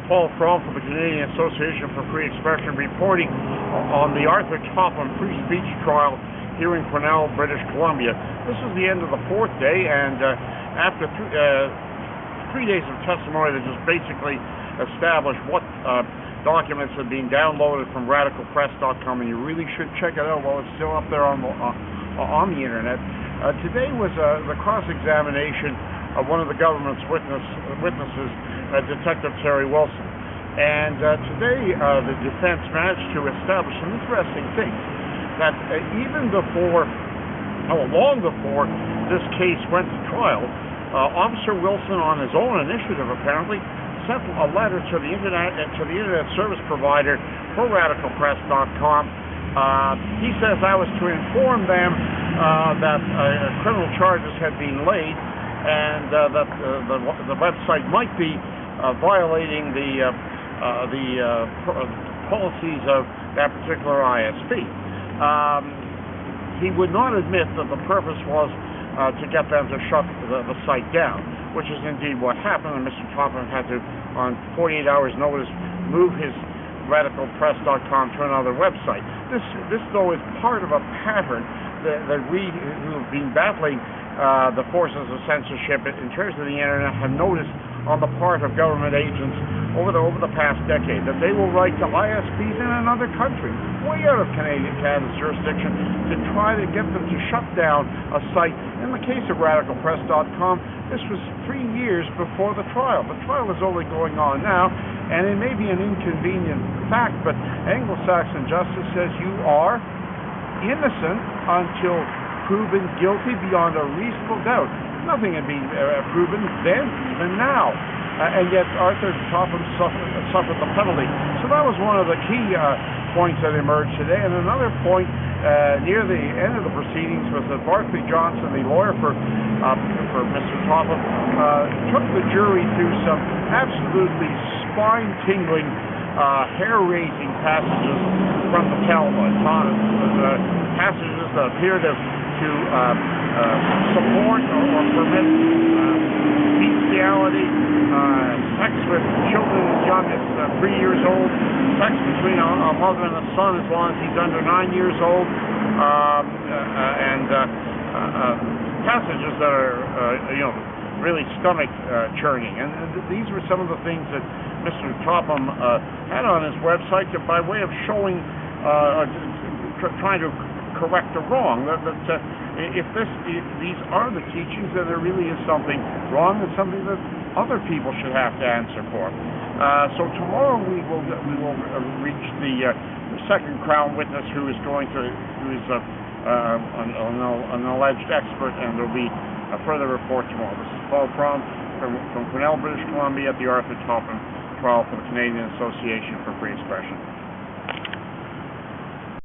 Paul Fromm from the Canadian Association for Free Expression reporting on the Arthur Topham free speech trial here in Cornell, British Columbia. This is the end of the fourth day, and after 3 days of testimony that just basically established what documents have been downloaded from radicalpress.com, and you really should check it out while it's still up there on the internet. Today was the cross-examination of one of the government's witnesses, Detective Terry Wilson. And today the defense managed to establish some interesting things, that even before, long before this case went to trial, Officer Wilson, on his own initiative apparently, sent a letter to the internet service provider for radicalpress.com. He says I was to inform them that criminal charges had been laid, and that the website might be violating the policies of that particular ISP. He would not admit that the purpose was to get them to shut the site down, which is indeed what happened, and Mr. Topham had to, on 48 hours' notice, move his radicalpress.com to another website. This though, is part of a pattern that we who have been battling the forces of censorship in terms of the internet have noticed on the part of government agents over the past decade, that they will write to ISPs in another country, way out of Canada's jurisdiction, to try to get them to shut down a site. In the case of radicalpress.com, this was 3 years before the trial. The trial is only going on now, and it may be an inconvenient fact, but Anglo-Saxon justice says you are innocent until proven guilty beyond a reasonable doubt. Nothing had been proven then, even now. And yet Arthur Topham suffered the penalty. So that was one of the key points that emerged today. And another point near the end of the proceedings was that Barclay Johnson, the lawyer for Mr. Topham, took the jury through some absolutely spine-tingling, hair-raising passages from the Talmud, passages that appear to support or permit bestiality, sex with children as young as 3 years old, sex between a mother and a son as long as he's under 9 years old, and passages that are really stomach churning. And these were some of the things that Mr. Topham had on his website by way of showing, trying to correct the wrong. If these are the teachings, then there really is something wrong, and something that other people should have to answer for. So tomorrow we will reach the second Crown witness, who is an alleged expert, and there will be a further report tomorrow. This is Paul Fromm from Cornell, British Columbia, at the Arthur Topham trial for the Canadian Association for Free Expression.